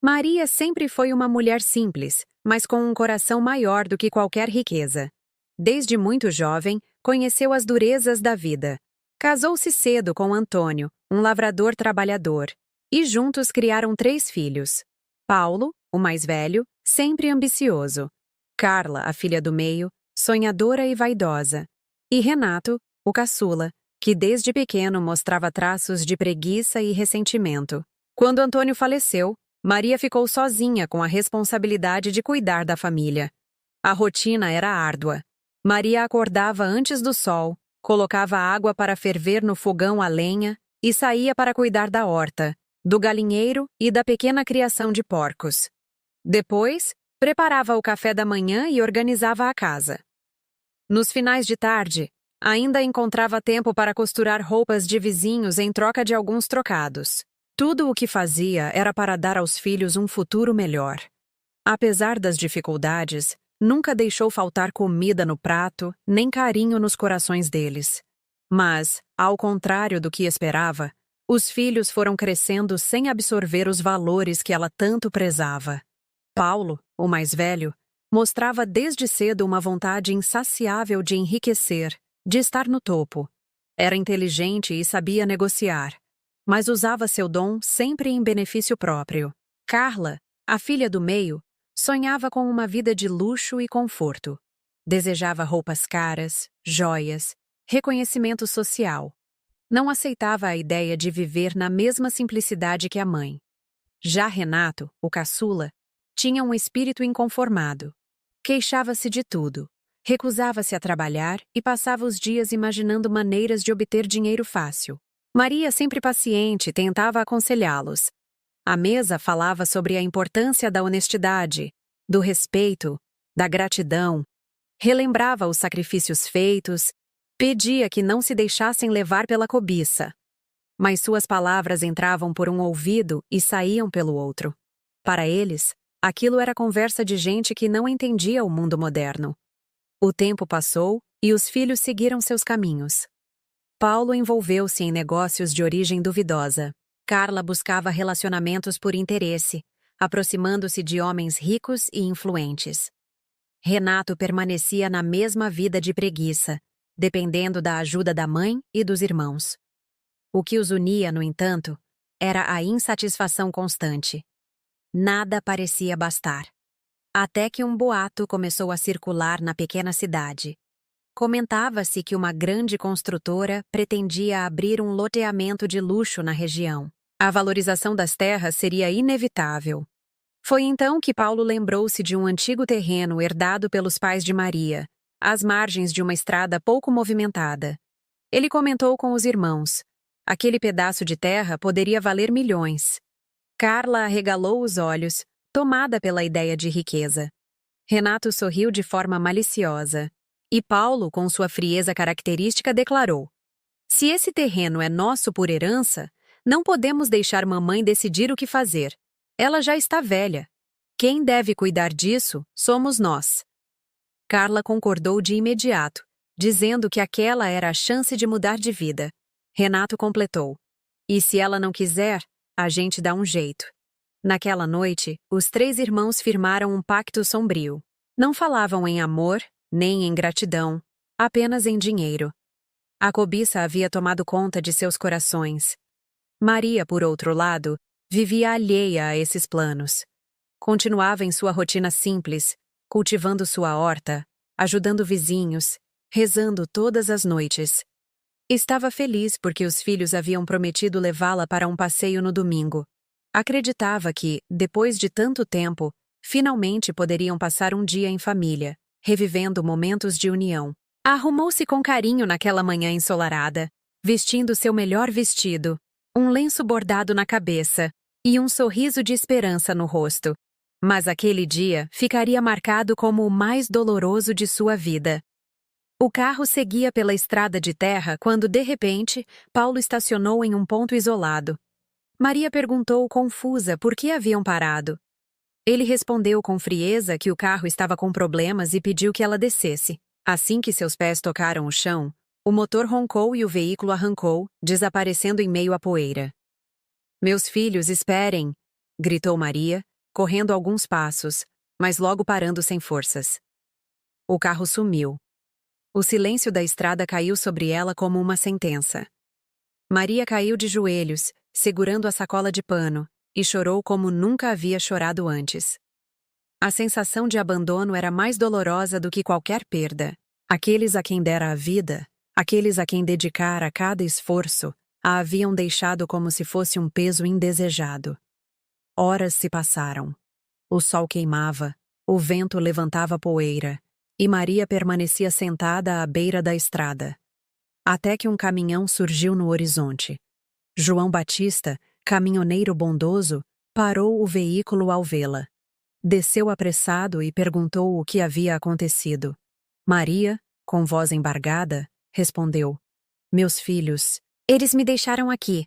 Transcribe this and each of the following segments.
Maria sempre foi uma mulher simples, mas com um coração maior do que qualquer riqueza. Desde muito jovem, conheceu as durezas da vida. Casou-se cedo com Antônio, um lavrador trabalhador, e juntos criaram 3 filhos. Paulo, o mais velho, sempre ambicioso. Carla, a filha do meio, sonhadora e vaidosa. E Renato, o caçula, que desde pequeno mostrava traços de preguiça e ressentimento. Quando Antônio faleceu, Maria ficou sozinha com a responsabilidade de cuidar da família. A rotina era árdua. Maria acordava antes do sol, colocava água para ferver no fogão a lenha e saía para cuidar da horta, do galinheiro e da pequena criação de porcos. Depois, preparava o café da manhã e organizava a casa. Nos finais de tarde, ainda encontrava tempo para costurar roupas de vizinhos em troca de alguns trocados. Tudo o que fazia era para dar aos filhos um futuro melhor. Apesar das dificuldades, nunca deixou faltar comida no prato, nem carinho nos corações deles. Mas, ao contrário do que esperava, os filhos foram crescendo sem absorver os valores que ela tanto prezava. Paulo, o mais velho, mostrava desde cedo uma vontade insaciável de enriquecer, de estar no topo. Era inteligente e sabia negociar, mas usava seu dom sempre em benefício próprio. Carla, a filha do meio, sonhava com uma vida de luxo e conforto. Desejava roupas caras, joias, reconhecimento social. Não aceitava a ideia de viver na mesma simplicidade que a mãe. Já Renato, o caçula, tinha um espírito inconformado. Queixava-se de tudo, recusava-se a trabalhar e passava os dias imaginando maneiras de obter dinheiro fácil. Maria, sempre paciente, tentava aconselhá-los. À mesa falava sobre a importância da honestidade, do respeito, da gratidão. Relembrava os sacrifícios feitos, pedia que não se deixassem levar pela cobiça. Mas suas palavras entravam por um ouvido e saíam pelo outro. Para eles, aquilo era conversa de gente que não entendia o mundo moderno. O tempo passou e os filhos seguiram seus caminhos. Paulo envolveu-se em negócios de origem duvidosa. Carla buscava relacionamentos por interesse, aproximando-se de homens ricos e influentes. Renato permanecia na mesma vida de preguiça, dependendo da ajuda da mãe e dos irmãos. O que os unia, no entanto, era a insatisfação constante. Nada parecia bastar. Até que um boato começou a circular na pequena cidade. Comentava-se que uma grande construtora pretendia abrir um loteamento de luxo na região. A valorização das terras seria inevitável. Foi então que Paulo lembrou-se de um antigo terreno herdado pelos pais de Maria, às margens de uma estrada pouco movimentada. Ele comentou com os irmãos. Aquele pedaço de terra poderia valer milhões. Carla arregalou os olhos, tomada pela ideia de riqueza. Renato sorriu de forma maliciosa. E Paulo, com sua frieza característica, declarou: "Se esse terreno é nosso por herança, não podemos deixar mamãe decidir o que fazer. Ela já está velha. Quem deve cuidar disso somos nós." Carla concordou de imediato, dizendo que aquela era a chance de mudar de vida. Renato completou: "E se ela não quiser, a gente dá um jeito." Naquela noite, os 3 irmãos firmaram um pacto sombrio. Não falavam em amor, nem em gratidão, apenas em dinheiro. A cobiça havia tomado conta de seus corações. Maria, por outro lado, vivia alheia a esses planos. Continuava em sua rotina simples, cultivando sua horta, ajudando vizinhos, rezando todas as noites. Estava feliz porque os filhos haviam prometido levá-la para um passeio no domingo. Acreditava que, depois de tanto tempo, finalmente poderiam passar um dia em família, revivendo momentos de união. Arrumou-se com carinho naquela manhã ensolarada, vestindo seu melhor vestido, um lenço bordado na cabeça e um sorriso de esperança no rosto. Mas aquele dia ficaria marcado como o mais doloroso de sua vida. O carro seguia pela estrada de terra quando, de repente, Paulo estacionou em um ponto isolado. Maria perguntou confusa por que haviam parado. Ele respondeu com frieza que o carro estava com problemas e pediu que ela descesse. Assim que seus pés tocaram o chão, o motor roncou e o veículo arrancou, desaparecendo em meio à poeira. "Meus filhos, esperem!" gritou Maria, correndo alguns passos, mas logo parando sem forças. O carro sumiu. O silêncio da estrada caiu sobre ela como uma sentença. Maria caiu de joelhos, segurando a sacola de pano, e chorou como nunca havia chorado antes. A sensação de abandono era mais dolorosa do que qualquer perda. Aqueles a quem dera a vida, aqueles a quem dedicara cada esforço, a haviam deixado como se fosse um peso indesejado. Horas se passaram. O sol queimava, o vento levantava poeira, e Maria permanecia sentada à beira da estrada. Até que um caminhão surgiu no horizonte. João Batista, caminhoneiro bondoso, parou o veículo ao vê-la. Desceu apressado e perguntou o que havia acontecido. Maria, com voz embargada, respondeu: "Meus filhos, eles me deixaram aqui,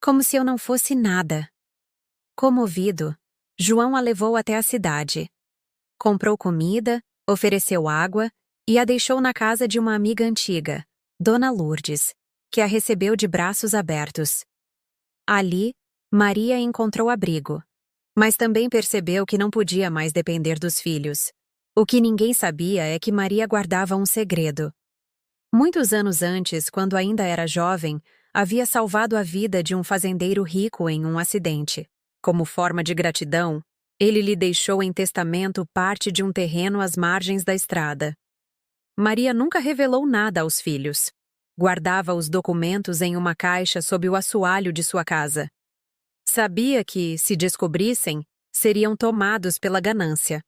como se eu não fosse nada." Comovido, João a levou até a cidade. Comprou comida, ofereceu água e a deixou na casa de uma amiga antiga, Dona Lourdes, que a recebeu de braços abertos. Ali, Maria encontrou abrigo, mas também percebeu que não podia mais depender dos filhos. O que ninguém sabia é que Maria guardava um segredo. Muitos anos antes, quando ainda era jovem, havia salvado a vida de um fazendeiro rico em um acidente. Como forma de gratidão, ele lhe deixou em testamento parte de um terreno às margens da estrada. Maria nunca revelou nada aos filhos. Guardava os documentos em uma caixa sob o assoalho de sua casa. Sabia que, se descobrissem, seriam tomados pela ganância.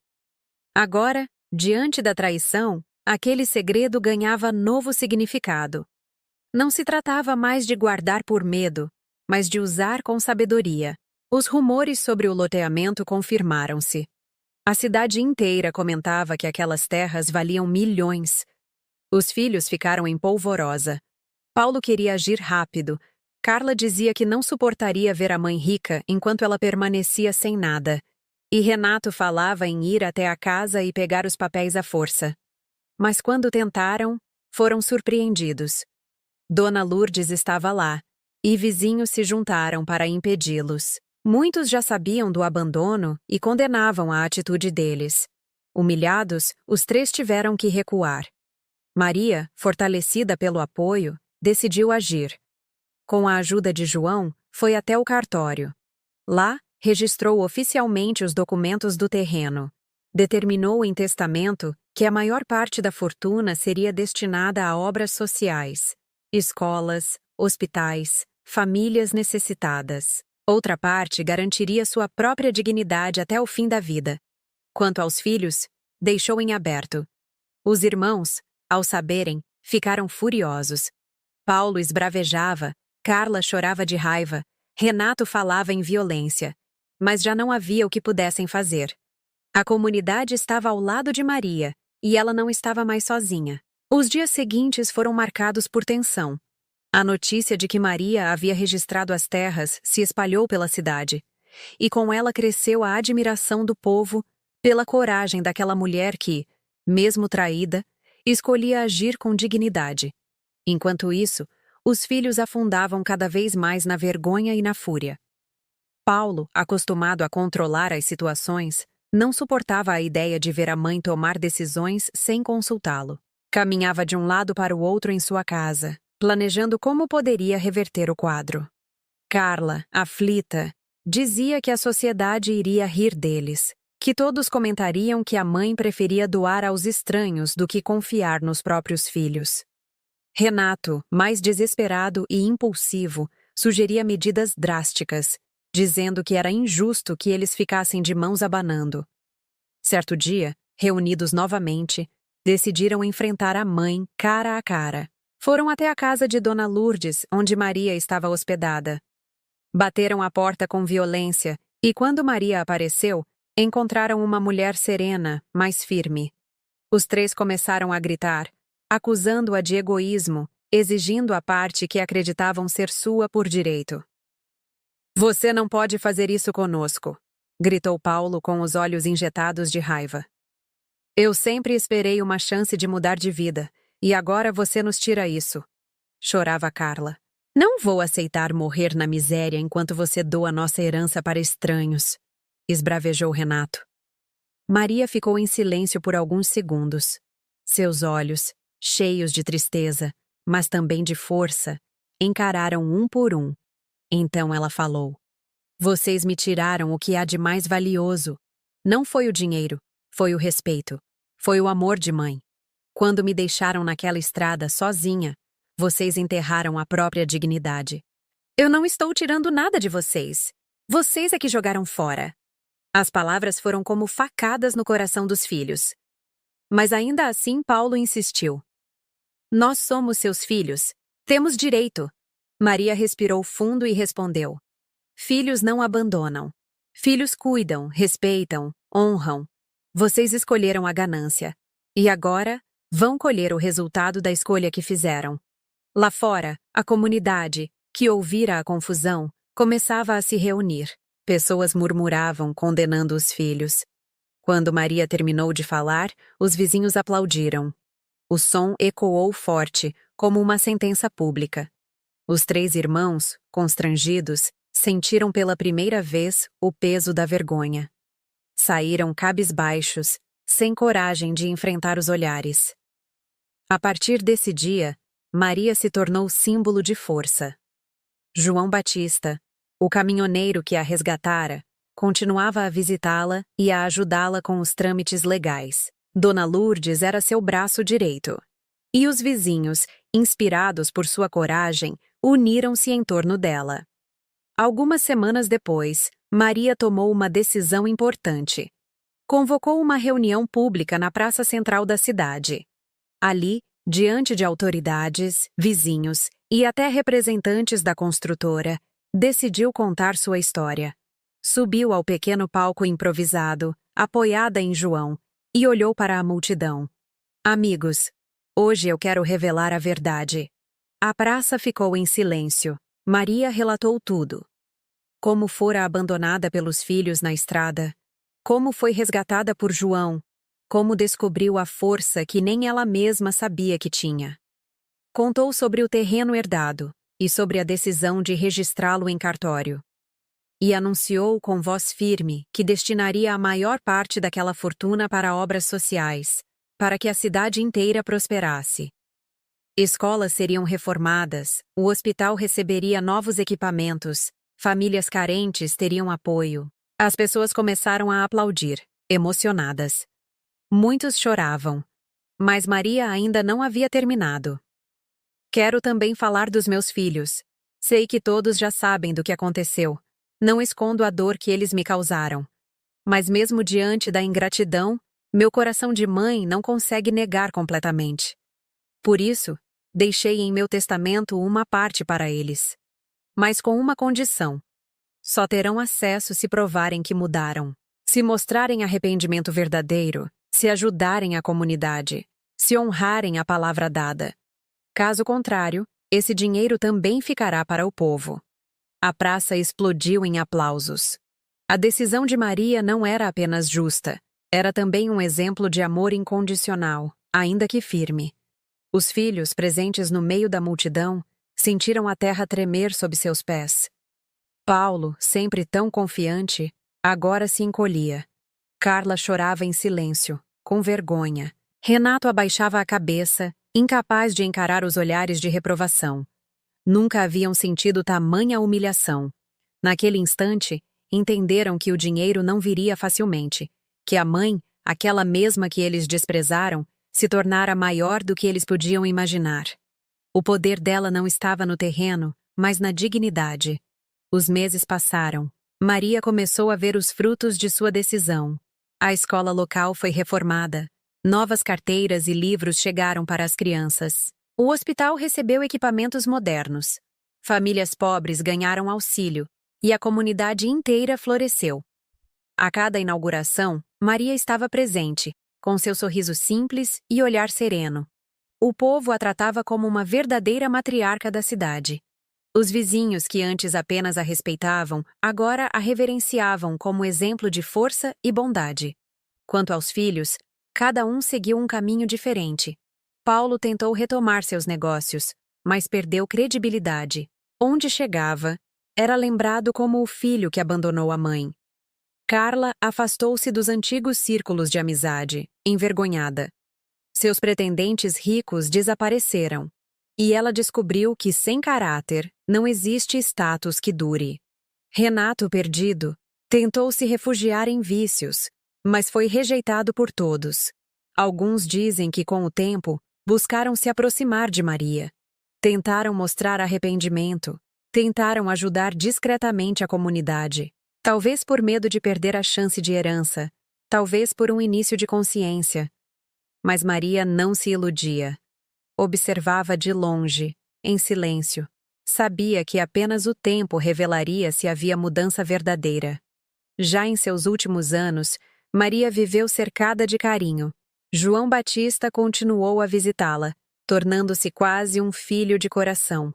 Agora, diante da traição, aquele segredo ganhava novo significado. Não se tratava mais de guardar por medo, mas de usar com sabedoria. Os rumores sobre o loteamento confirmaram-se. A cidade inteira comentava que aquelas terras valiam milhões. Os filhos ficaram em polvorosa. Paulo queria agir rápido. Carla dizia que não suportaria ver a mãe rica enquanto ela permanecia sem nada. E Renato falava em ir até a casa e pegar os papéis à força. Mas quando tentaram, foram surpreendidos. Dona Lourdes estava lá, e vizinhos se juntaram para impedi-los. Muitos já sabiam do abandono e condenavam a atitude deles. Humilhados, os três tiveram que recuar. Maria, fortalecida pelo apoio, decidiu agir. Com a ajuda de João, foi até o cartório. Lá, registrou oficialmente os documentos do terreno. Determinou em testamento que a maior parte da fortuna seria destinada a obras sociais, escolas, hospitais, famílias necessitadas. Outra parte garantiria sua própria dignidade até o fim da vida. Quanto aos filhos, deixou em aberto. Os irmãos, ao saberem, ficaram furiosos. Paulo esbravejava, Carla chorava de raiva, Renato falava em violência. Mas já não havia o que pudessem fazer. A comunidade estava ao lado de Maria, e ela não estava mais sozinha. Os dias seguintes foram marcados por tensão. A notícia de que Maria havia registrado as terras se espalhou pela cidade, e com ela cresceu a admiração do povo pela coragem daquela mulher que, mesmo traída, escolhia agir com dignidade. Enquanto isso, os filhos afundavam cada vez mais na vergonha e na fúria. Paulo, acostumado a controlar as situações, não suportava a ideia de ver a mãe tomar decisões sem consultá-lo. Caminhava de um lado para o outro em sua casa, planejando como poderia reverter o quadro. Carla, aflita, dizia que a sociedade iria rir deles, que todos comentariam que a mãe preferia doar aos estranhos do que confiar nos próprios filhos. Renato, mais desesperado e impulsivo, sugeria medidas drásticas, dizendo que era injusto que eles ficassem de mãos abanando. Certo dia, reunidos novamente, decidiram enfrentar a mãe cara a cara. Foram até a casa de Dona Lourdes, onde Maria estava hospedada. Bateram a porta com violência e, quando Maria apareceu, encontraram uma mulher serena, mais firme. Os três começaram a gritar, acusando-a de egoísmo, exigindo a parte que acreditavam ser sua por direito. "Você não pode fazer isso conosco", gritou Paulo com os olhos injetados de raiva. "Eu sempre esperei uma chance de mudar de vida, e agora você nos tira isso", chorava Carla. "Não vou aceitar morrer na miséria enquanto você doa nossa herança para estranhos." esbravejou Renato. Maria ficou em silêncio por alguns segundos. Seus olhos, cheios de tristeza, mas também de força, encararam um por um. Então ela falou: Vocês me tiraram o que há de mais valioso. Não foi o dinheiro, foi o respeito. Foi o amor de mãe. Quando me deixaram naquela estrada sozinha, vocês enterraram a própria dignidade. Eu não estou tirando nada de vocês. Vocês é que jogaram fora. As palavras foram como facadas no coração dos filhos. Mas ainda assim Paulo insistiu. Nós somos seus filhos. Temos direito. Maria respirou fundo e respondeu. Filhos não abandonam. Filhos cuidam, respeitam, honram. Vocês escolheram a ganância. E agora, vão colher o resultado da escolha que fizeram. Lá fora, a comunidade, que ouvira a confusão, começava a se reunir. Pessoas murmuravam, condenando os filhos. Quando Maria terminou de falar, os vizinhos aplaudiram. O som ecoou forte, como uma sentença pública. Os 3 irmãos, constrangidos, sentiram pela primeira vez o peso da vergonha. Saíram cabisbaixos, sem coragem de enfrentar os olhares. A partir desse dia, Maria se tornou símbolo de força. João Batista, o caminhoneiro que a resgatara, continuava a visitá-la e a ajudá-la com os trâmites legais. Dona Lourdes era seu braço direito. E os vizinhos, inspirados por sua coragem, uniram-se em torno dela. Algumas semanas depois, Maria tomou uma decisão importante. Convocou uma reunião pública na praça central da cidade. Ali, diante de autoridades, vizinhos e até representantes da construtora, decidiu contar sua história. Subiu ao pequeno palco improvisado, apoiada em João, e olhou para a multidão. Amigos, hoje eu quero revelar a verdade. A praça ficou em silêncio. Maria relatou tudo. Como fora abandonada pelos filhos na estrada, como foi resgatada por João, como descobriu a força que nem ela mesma sabia que tinha. Contou sobre o terreno herdado e sobre a decisão de registrá-lo em cartório. E anunciou com voz firme que destinaria a maior parte daquela fortuna para obras sociais, para que a cidade inteira prosperasse. Escolas seriam reformadas, o hospital receberia novos equipamentos, famílias carentes teriam apoio. As pessoas começaram a aplaudir, emocionadas. Muitos choravam, mas Maria ainda não havia terminado. Quero também falar dos meus filhos. Sei que todos já sabem do que aconteceu. Não escondo a dor que eles me causaram. Mas mesmo diante da ingratidão, meu coração de mãe não consegue negar completamente. Por isso, deixei em meu testamento uma parte para eles. Mas com uma condição. Só terão acesso se provarem que mudaram. Se mostrarem arrependimento verdadeiro, se ajudarem a comunidade, se honrarem a palavra dada. Caso contrário, esse dinheiro também ficará para o povo. A praça explodiu em aplausos. A decisão de Maria não era apenas justa, era também um exemplo de amor incondicional, ainda que firme. Os filhos, presentes no meio da multidão, sentiram a terra tremer sob seus pés. Paulo, sempre tão confiante, agora se encolhia. Carla chorava em silêncio, com vergonha. Renato abaixava a cabeça, incapaz de encarar os olhares de reprovação. Nunca haviam sentido tamanha humilhação. Naquele instante, entenderam que o dinheiro não viria facilmente, que a mãe, aquela mesma que eles desprezaram, se tornara maior do que eles podiam imaginar. O poder dela não estava no terreno, mas na dignidade. Os meses passaram. Maria começou a ver os frutos de sua decisão. A escola local foi reformada. Novas carteiras e livros chegaram para as crianças. O hospital recebeu equipamentos modernos. Famílias pobres ganharam auxílio, e a comunidade inteira floresceu. A cada inauguração, Maria estava presente, com seu sorriso simples e olhar sereno. O povo a tratava como uma verdadeira matriarca da cidade. Os vizinhos que antes apenas a respeitavam, agora a reverenciavam como exemplo de força e bondade. Quanto aos filhos, cada um seguiu um caminho diferente. Paulo tentou retomar seus negócios, mas perdeu credibilidade. Onde chegava, era lembrado como o filho que abandonou a mãe. Carla afastou-se dos antigos círculos de amizade, envergonhada. Seus pretendentes ricos desapareceram. E ela descobriu que, sem caráter, não existe status que dure. Renato, perdido, tentou se refugiar em vícios, mas foi rejeitado por todos. Alguns dizem que, com o tempo, buscaram se aproximar de Maria. Tentaram mostrar arrependimento, tentaram ajudar discretamente a comunidade. Talvez por medo de perder a chance de herança, talvez por um início de consciência. Mas Maria não se iludia. Observava de longe, em silêncio. Sabia que apenas o tempo revelaria se havia mudança verdadeira. Já em seus últimos anos, Maria viveu cercada de carinho. João Batista continuou a visitá-la, tornando-se quase um filho de coração.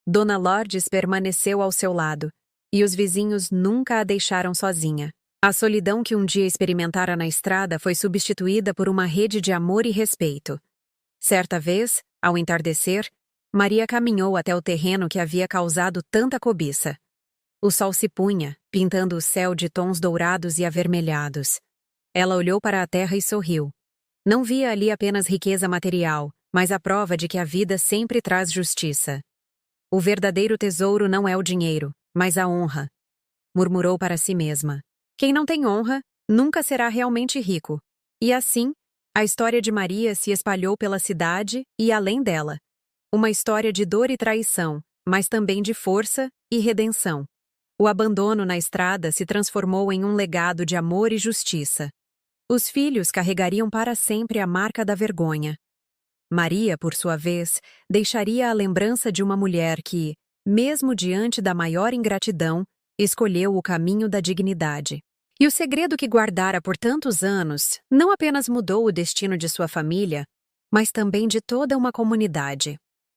Dona Lourdes permaneceu ao seu lado, e os vizinhos nunca a deixaram sozinha. A solidão que um dia experimentara na estrada foi substituída por uma rede de amor e respeito. Certa vez, ao entardecer, Maria caminhou até o terreno que havia causado tanta cobiça. O sol se punha, pintando o céu de tons dourados e avermelhados. Ela olhou para a terra e sorriu. Não via ali apenas riqueza material, mas a prova de que a vida sempre traz justiça. O verdadeiro tesouro não é o dinheiro, mas a honra, murmurou para si mesma. Quem não tem honra, nunca será realmente rico. E assim, a história de Maria se espalhou pela cidade e além dela. Uma história de dor e traição, mas também de força e redenção. O abandono na estrada se transformou em um legado de amor e justiça. Os filhos carregariam para sempre a marca da vergonha. Maria, por sua vez, deixaria a lembrança de uma mulher que, mesmo diante da maior ingratidão, escolheu o caminho da dignidade. E o segredo que guardara por tantos anos não apenas mudou o destino de sua família, mas também de toda uma comunidade.